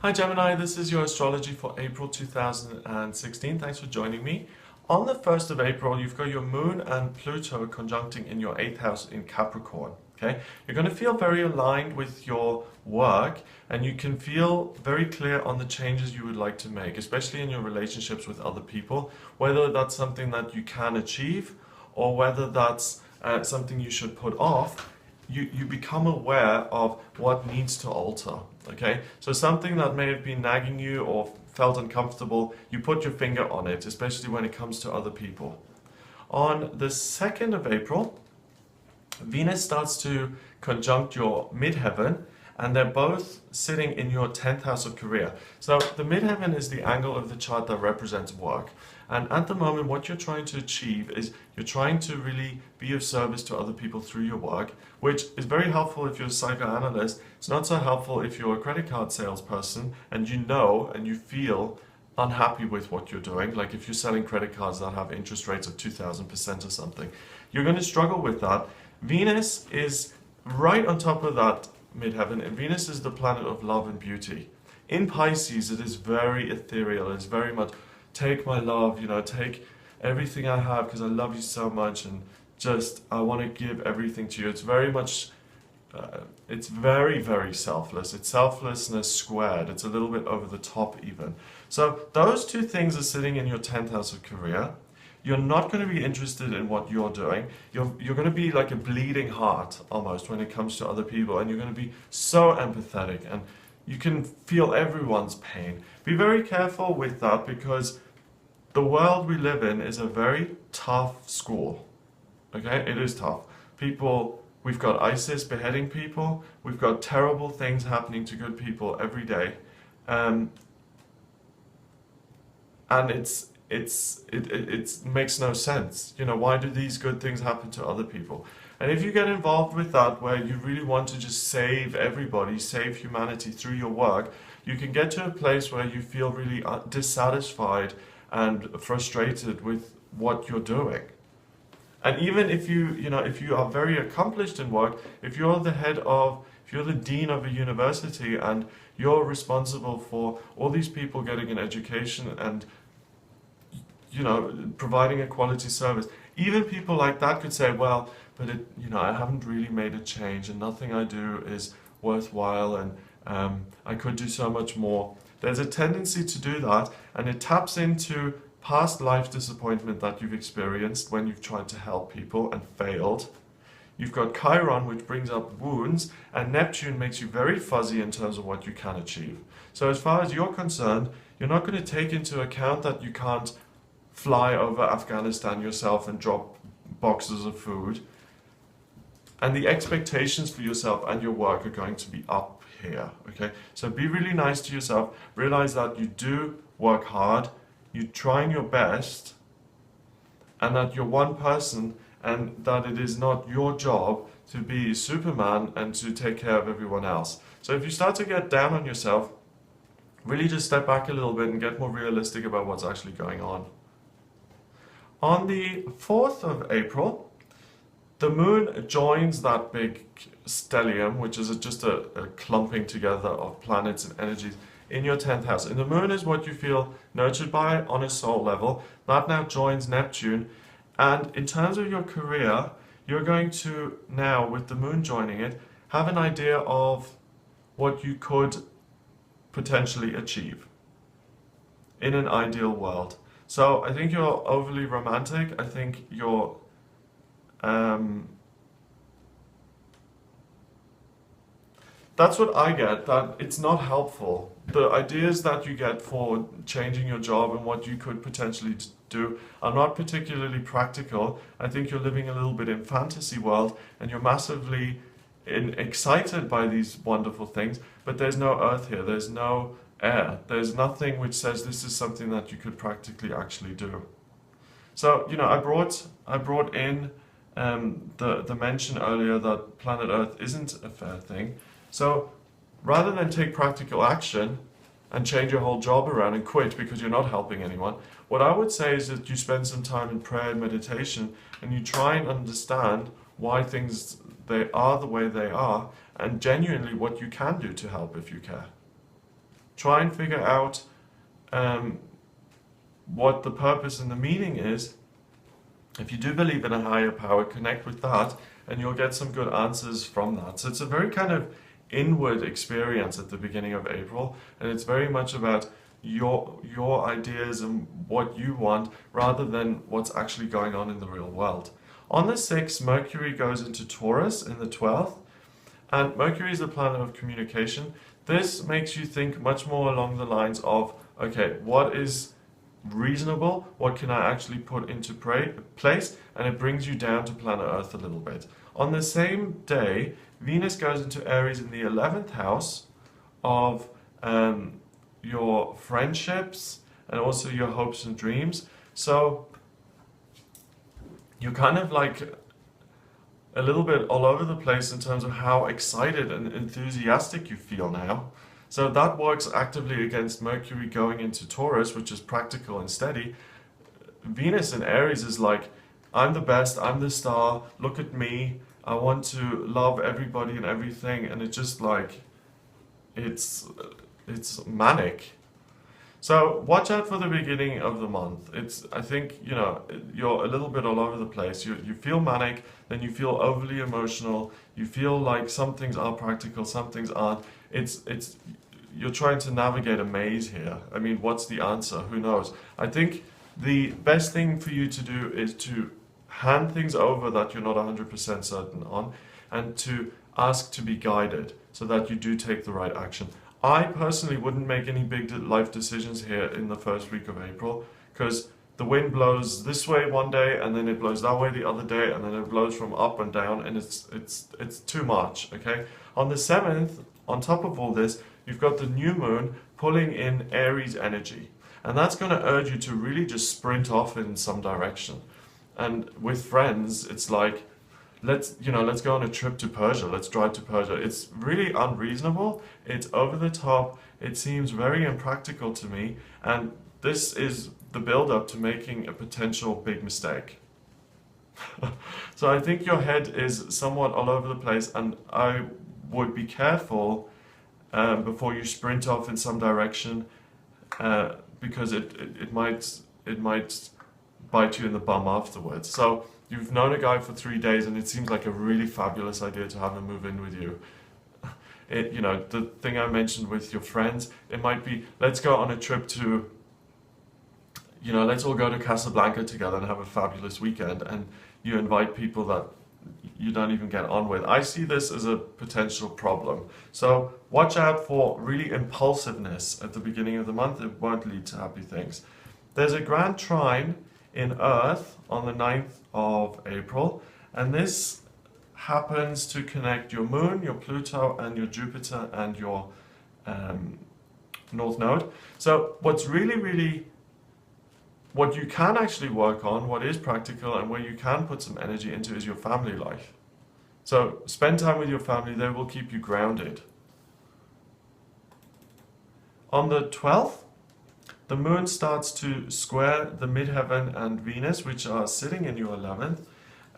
Hi Gemini, this is your astrology for April 2016. Thanks for joining me. On the 1st of April, you've got your Moon and Pluto conjuncting in your 8th house in Capricorn. Okay, you're going to feel very aligned with your work and you can feel very clear on the changes you would like to make, especially in your relationships with other people, whether that's something that you can achieve or whether that's something you should put off. You become aware of what needs to alter, okay? So something that may have been nagging you or felt uncomfortable, you put your finger on it, especially when it comes to other people. On the 2nd of April, Venus starts to conjunct your midheaven, and they're both sitting in your 10th house of career. So the midheaven is the angle of the chart that represents work. And at the moment, what you're trying to achieve is you're trying to really be of service to other people through your work, which is very helpful if you're a psychoanalyst. It's not so helpful if you're a credit card salesperson and you know and you feel unhappy with what you're doing. Like if you're selling credit cards that have interest rates of 2000% or something, you're going to struggle with that. Venus is right on top of that midheaven, and Venus is the planet of love and beauty. In Pisces, it is very ethereal. It's very much take my love, take everything I have because I love you so much, and just I want to give everything to you. It's very much, it's very, very selfless. It's selflessness squared. It's a little bit over the top even. So those two things are sitting in your 10th house of career. You're not going to be interested in what you're doing. You're going to be like a bleeding heart almost when it comes to other people, and you're going to be so empathetic and you can feel everyone's pain. Be very careful with that because the world we live in is a very tough school. Okay, it is tough. We've got ISIS beheading people. We've got terrible things happening to good people every day. And it makes no sense. Why do these good things happen to other people? And if you get involved with that, where you really want to just save everybody, save humanity through your work, you can get to a place where you feel really dissatisfied and frustrated with what you're doing. And even if you are very accomplished in work, if you're the dean of a university and you're responsible for all these people getting an education and providing a quality service, even people like that could say, well, but I haven't really made a change and nothing I do is worthwhile, and I could do so much more. There's a tendency to do that, and it taps into past life disappointment that you've experienced when you've tried to help people and failed. You've got Chiron, which brings up wounds, and Neptune makes you very fuzzy in terms of what you can achieve. So as far as you're concerned, you're not going to take into account that you can't fly over Afghanistan yourself and drop boxes of food. And the expectations for yourself and your work are going to be up here, okay? So be really nice to yourself. Realize that you do work hard, you're trying your best, and that you're one person, and that it is not your job to be Superman and to take care of everyone else. So if you start to get down on yourself, really just step back a little bit and get more realistic about what's actually going on. On the 4th of April, the moon joins that big stellium, which is just a clumping together of planets and energies in your 10th house. And the moon is what you feel nurtured by on a soul level. That now joins Neptune. And in terms of your career, you're going to now, with the moon joining it, have an idea of what you could potentially achieve in an ideal world. So I think you're overly romantic. I think you're that's what I get, that it's not helpful. The ideas that you get for changing your job and what you could potentially do are not particularly practical. I think you're living a little bit in fantasy world and you're massively excited by these wonderful things, but there's no earth here, there's no air, there's nothing which says this is something that you could practically actually do. So, I brought in the mention earlier that planet Earth isn't a fair thing. So rather than take practical action and change your whole job around and quit because you're not helping anyone, what I would say is that you spend some time in prayer and meditation and you try and understand why they are the way they are and genuinely what you can do to help if you care. try and figure out what the purpose and the meaning is. If you do believe in a higher power, connect with that, and you'll get some good answers from that. So it's a very kind of inward experience at the beginning of April, and it's very much about your ideas and what you want, rather than what's actually going on in the real world. On the 6th, Mercury goes into Taurus in the 12th, and Mercury is the planet of communication. This makes you think much more along the lines of, okay, what is reasonable, what can I actually put into place, and it brings you down to planet Earth a little bit. On the same day, Venus goes into Aries in the 11th house of your friendships and also your hopes and dreams. So you're kind of like a little bit all over the place in terms of how excited and enthusiastic you feel now. So that works actively against Mercury going into Taurus, which is practical and steady. Venus in Aries is like, I'm the best, I'm the star, look at me, I want to love everybody and everything, and it's just like, it's manic. So watch out for the beginning of the month. I think, you're a little bit all over the place. You feel manic, then you feel overly emotional, you feel like some things are practical, some things aren't. You're trying to navigate a maze here. I mean, what's the answer? Who knows? I think the best thing for you to do is to hand things over that you're not 100% certain on, and to ask to be guided so that you do take the right action. I personally wouldn't make any big life decisions here in the first week of April, because the wind blows this way one day and then it blows that way the other day, and then it blows from up and down, and it's too much, okay? On the 7th, on top of all this, you've got the new moon pulling in Aries energy, and that's going to urge you to really just sprint off in some direction. And with friends, it's like, let's go on a trip to Persia, let's drive to Persia. It's really unreasonable, it's over the top, it seems very impractical to me, and this is the build-up to making a potential big mistake. So I think your head is somewhat all over the place, and I would be careful before you sprint off in some direction, because it might bite you in the bum afterwards. So you've known a guy for 3 days and it seems like a really fabulous idea to have him move in with you. The thing I mentioned with your friends, it might be, let's go on a trip to, let's all go to Casablanca together and have a fabulous weekend, and you invite people that you don't even get on with. I see this as a potential problem. So watch out for really impulsiveness at the beginning of the month. It won't lead to happy things. There's a grand trine in Earth on the 9th of April, and this happens to connect your Moon, your Pluto, and your Jupiter, and your North Node. So what you can actually work on, what is practical, and where you can put some energy into is your family life. So spend time with your family, they will keep you grounded. On the 12th, the moon starts to square the midheaven and Venus, which are sitting in your 11th.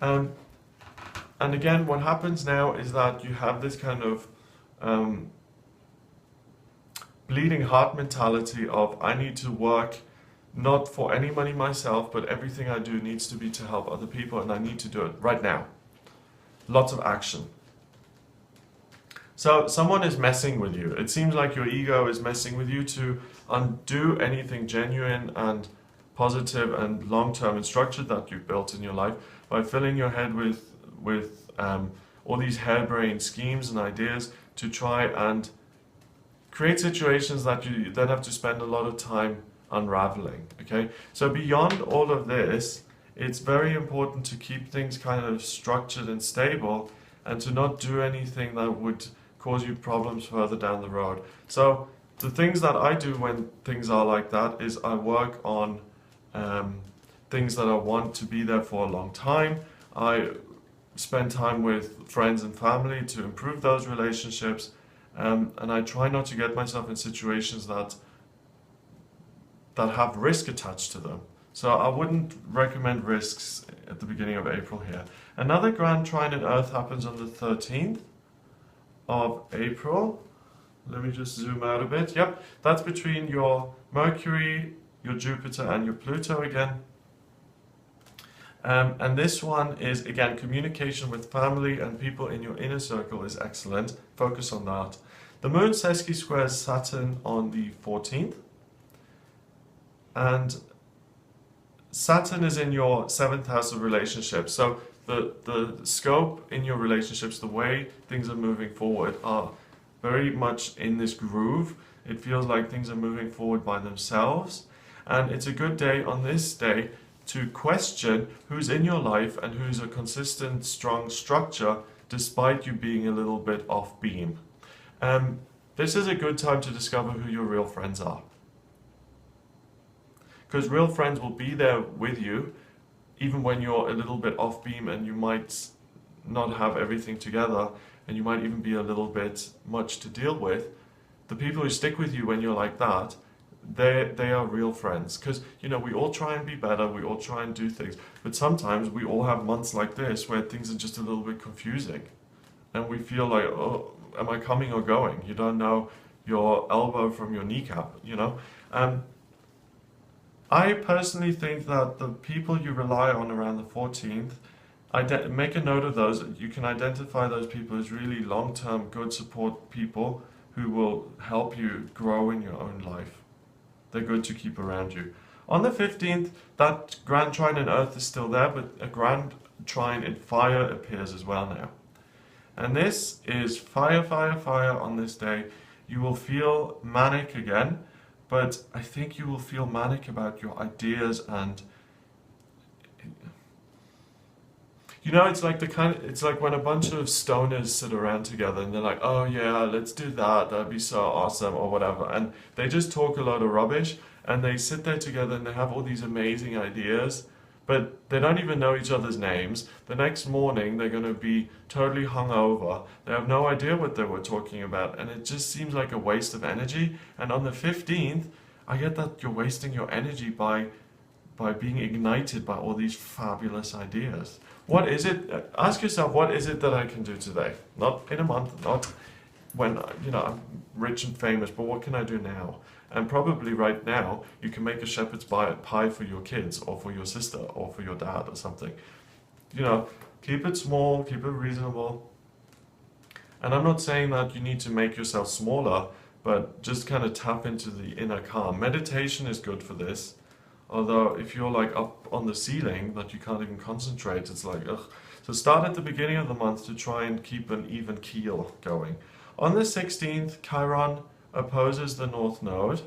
And again, what happens now is that you have this kind of bleeding heart mentality of, I need to work not for any money myself, but everything I do needs to be to help other people, and I need to do it right now. Lots of action. So someone is messing with you. It seems like your ego is messing with you to undo anything genuine and positive and long-term and structured that you've built in your life by filling your head with all these harebrained schemes and ideas to try and create situations that you then have to spend a lot of time unraveling. Okay, so beyond all of this, it's very important to keep things kind of structured and stable, and to not do anything that would cause you problems further down the road. So the things that I do when things are like that is I work on things that I want to be there for a long time. I spend time with friends and family to improve those relationships, and I try not to get myself in situations that have risk attached to them. So I wouldn't recommend risks at the beginning of April here. Another grand trine in Earth happens on the 13th of April. let me just zoom out a bit. Yep, that's between your Mercury, your Jupiter, and your Pluto again. And this one is, again, communication with family and people in your inner circle is excellent. Focus on that. The Moon sesqui squares Saturn on the 14th. And Saturn is in your 7th house of relationships. So the scope in your relationships, the way things are moving forward are very much in this groove. It feels like things are moving forward by themselves. And it's a good day on this day to question who's in your life and who's a consistent, strong structure despite you being a little bit off beam. This is a good time to discover who your real friends are. Because real friends will be there with you even when you're a little bit off beam and you might not have everything together and you might even be a little bit much to deal with. The people who stick with you when you're like that, they are real friends. Because, you know, we all try and be better, we all try and do things, but sometimes we all have months like this where things are just a little bit confusing. And we feel like, oh, am I coming or going? You don't know your elbow from your kneecap, you know? I personally think that the people you rely on around the 14th, make a note of those. You can identify those people as really long-term good support people who will help you grow in your own life. They're good to keep around you. On the 15th, that grand trine in Earth is still there, but a grand trine in fire appears as well now. And this is fire, fire, fire on this day. You will feel manic again, but I think you will feel manic about your ideas and, you know, it's like it's like when a bunch of stoners sit around together and they're like, oh yeah, let's do that, that'd be so awesome, or whatever. And they just talk a lot of rubbish and they sit there together and they have all these amazing ideas, but they don't even know each other's names. The next morning they're going to be totally hungover. They have no idea what they were talking about, and it just seems like a waste of energy. And on the 15th, I get that you're wasting your energy by being ignited by all these fabulous ideas. What is it? Ask yourself, what is it that I can do today? Not in a month, not when, you know, I'm rich and famous, but what can I do now? And probably right now, you can make a shepherd's pie for your kids or for your sister or for your dad or something. You know, keep it small, keep it reasonable. And I'm not saying that you need to make yourself smaller, but just kind of tap into the inner calm. Meditation is good for this. Although if you're like up on the ceiling that you can't even concentrate, it's like, ugh. So start at the beginning of the month to try and keep an even keel going. On the 16th, Chiron opposes the North Node.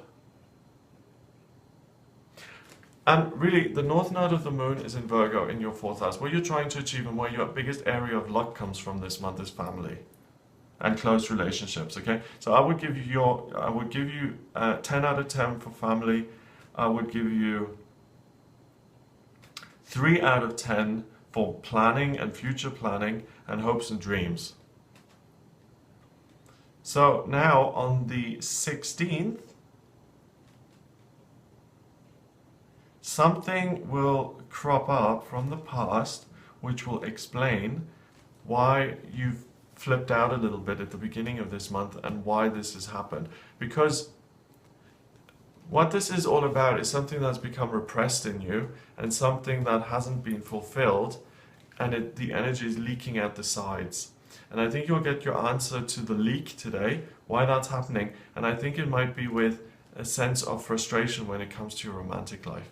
And really, the North Node of the Moon is in Virgo in your 4th house. What you're trying to achieve and where your biggest area of luck comes from this month is family and close relationships, okay? So I would give you 10 out of 10 for family. I would give you 3 out of 10 for planning and future planning and hopes and dreams. So now on the 16th, something will crop up from the past which will explain why you've flipped out a little bit at the beginning of this month and why this has happened. Because what this is all about is something that's become repressed in you and something that hasn't been fulfilled, and the energy is leaking out the sides. And I think you'll get your answer to the leak today, why that's happening. And I think it might be with a sense of frustration when it comes to your romantic life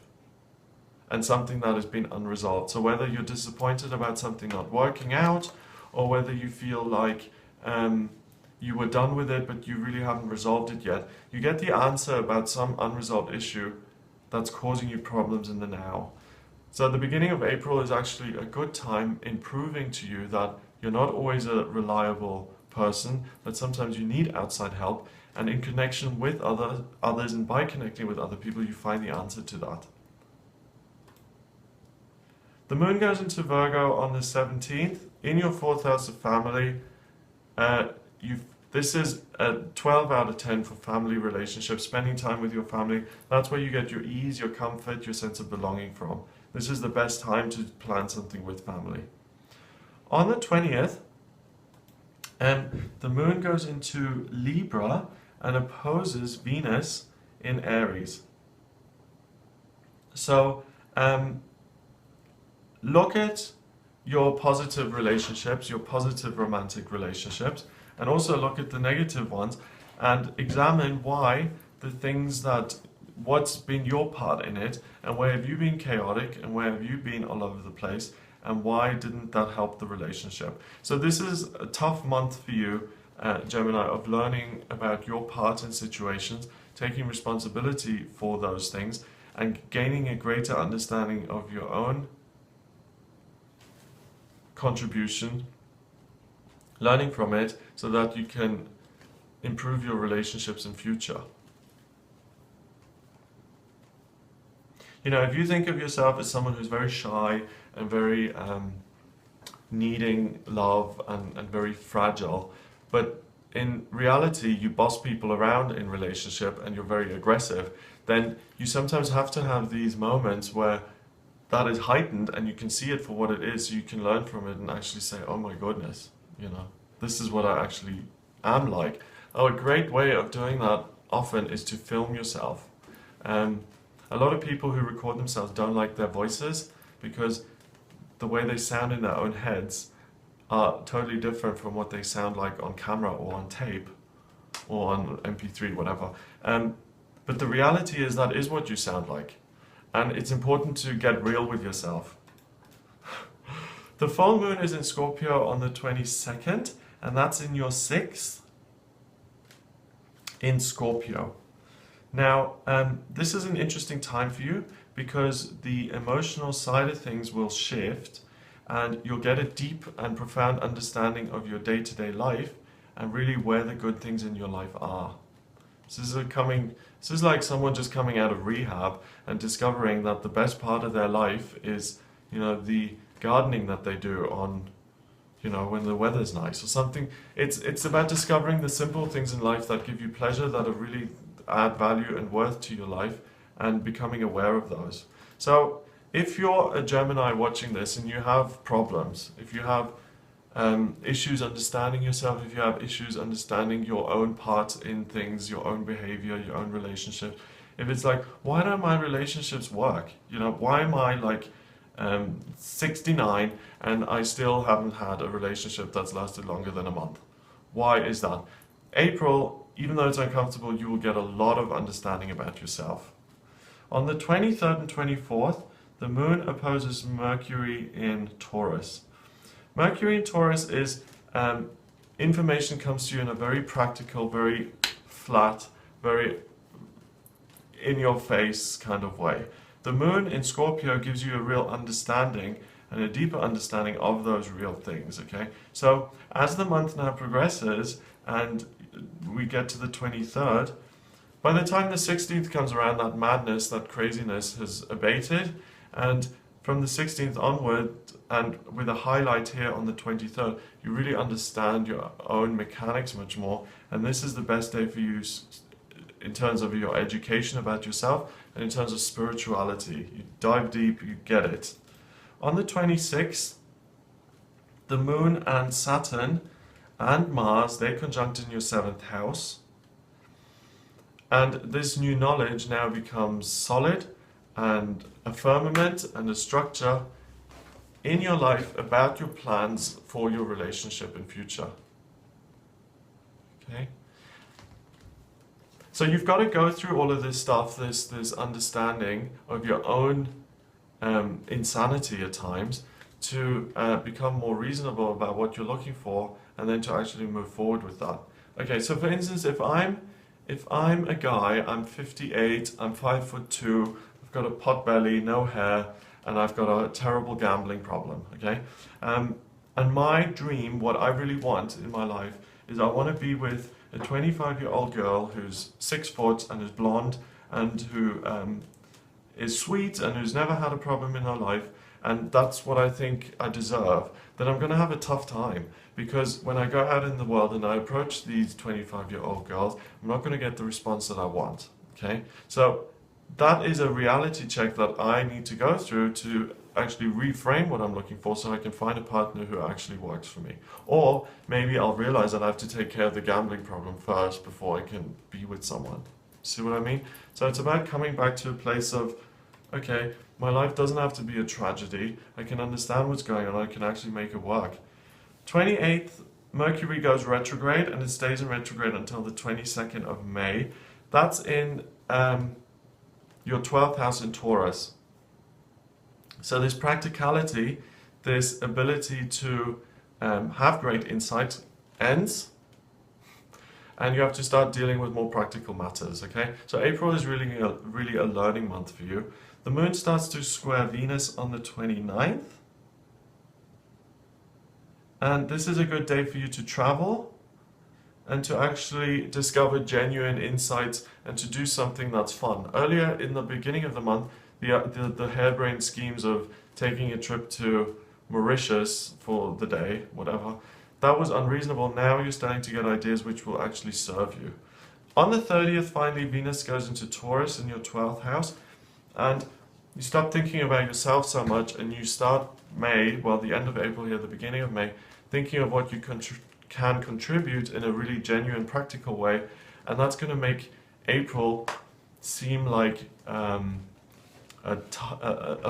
and something that has been unresolved. So whether you're disappointed about something not working out, or whether you feel like you were done with it but you really haven't resolved it yet, you get the answer about some unresolved issue that's causing you problems in the now. So the beginning of April is actually a good time in proving to you that you're not always a reliable person, that sometimes you need outside help, and in connection with others and by connecting with other people, you find the answer to that. The moon goes into Virgo on the 17th, in your 4th house of family. This is a 12 out of 10 for family relationships, spending time with your family. That's where you get your ease, your comfort, your sense of belonging from. This is the best time to plan something with family. On the 20th, the moon goes into Libra, and opposes Venus in Aries. So look at your positive relationships, your positive romantic relationships, and also look at the negative ones and examine why the things that, what's been your part in it, and where have you been chaotic, and where have you been all over the place, and why didn't that help the relationship. So this is a tough month for you, Gemini, of learning about your part in situations, taking responsibility for those things, and gaining a greater understanding of your own contribution, learning from it so that you can improve your relationships in future. You know, if you think of yourself as someone who's very shy and very needing love and very fragile, but in reality you boss people around in relationship and you're very aggressive, then you sometimes have to have these moments where that is heightened and you can see it for what it is, so you can learn from it and actually say, oh my goodness, you know, this is what I actually am like. Oh, a great way of doing that often is to film yourself. A lot of people who record themselves don't like their voices because the way they sound in their own heads are totally different from what they sound like on camera or on tape or on MP3, whatever. But the reality is that is what you sound like. And it's important to get real with yourself. The full moon is in Scorpio on the 22nd, and that's in your 6th in Scorpio. Now, this is an interesting time for you because the emotional side of things will shift and you'll get a deep and profound understanding of your day-to-day life and really where the good things in your life are. This is like someone just coming out of rehab and discovering that the best part of their life is, you know, the gardening that they do on, you know, when the weather's nice or something. It's about discovering the simple things in life that give you pleasure, that are really add value and worth to your life, and becoming aware of those. So if you're a Gemini watching this and you have problems, if you have issues understanding yourself, if you have issues understanding your own part in things, your own behavior, your own relationship, if it's like, why don't my relationships work? You know, why am I like 69 and I still haven't had a relationship that's lasted longer than a month? Why is that? April, even though it's uncomfortable, you will get a lot of understanding about yourself. On the 23rd and 24th, the moon opposes Mercury in Taurus. Mercury in Taurus is information comes to you in a very practical, very flat, very in-your-face kind of way. The moon in Scorpio gives you a real understanding and a deeper understanding of those real things, okay? So as the month now progresses and we get to the 23rd, by the time the 16th comes around, that madness, that craziness has abated, and from the 16th onward, and with a highlight here on the 23rd, you really understand your own mechanics much more, and this is the best day for you in terms of your education about yourself and in terms of spirituality. You dive deep, you get it. On the 26th, the moon and Saturn and Mars, they conjunct in your 7th house, and this new knowledge now becomes solid and a firmament and a structure in your life about your plans for your relationship in future. Okay? So you've got to go through all of this stuff, this understanding of your own insanity at times, to become more reasonable about what you're looking for, and then to actually move forward with that. Okay, so for instance, if I'm a guy, I'm 58, I'm 5'2", I've got a pot belly, no hair, and I've got a terrible gambling problem, okay? And my dream, what I really want in my life, is I want to be with a 25-year-old girl who's 6 foot and is blonde and who is sweet and who's never had a problem in her life, and that's what I think I deserve. Then I'm going to have a tough time, because when I go out in the world and I approach these 25-year-old girls, I'm not going to get the response that I want, okay? So that is a reality check that I need to go through to actually reframe what I'm looking for so I can find a partner who actually works for me. Or maybe I'll realize that I have to take care of the gambling problem first before I can be with someone. See what I mean? So it's about coming back to a place of, okay, my life doesn't have to be a tragedy. I can understand what's going on. I can actually make it work. 28th, Mercury goes retrograde, and it stays in retrograde until the 22nd of May. That's in your 12th house in Taurus. So this practicality, this ability to have great insight ends, and you have to start dealing with more practical matters, okay? So April is really a learning month for you. The moon starts to square Venus on the 29th. And this is a good day for you to travel and to actually discover genuine insights and to do something that's fun. Earlier in the beginning of the month, the harebrained schemes of taking a trip to Mauritius for the day, whatever, that was unreasonable. Now you're starting to get ideas which will actually serve you. On the 30th, finally, Venus goes into Taurus in your 12th house, and you stop thinking about yourself so much, and you start May, well, the end of April here, the beginning of May, thinking of what you can contribute in a really genuine, practical way, and that's going to make April seem like a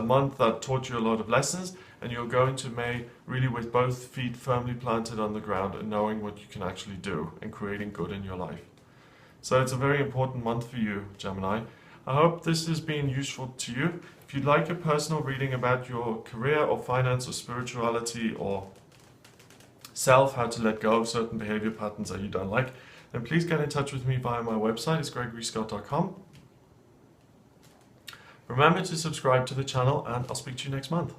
month that taught you a lot of lessons, and you'll go into May really with both feet firmly planted on the ground and knowing what you can actually do and creating good in your life. So it's a very important month for you, Gemini. I hope this has been useful to you. If you'd like a personal reading about your career or finance or spirituality or self, how to let go of certain behavior patterns that you don't like, then please get in touch with me via my website. It's gregoryscott.com. Remember to subscribe to the channel, and I'll speak to you next month.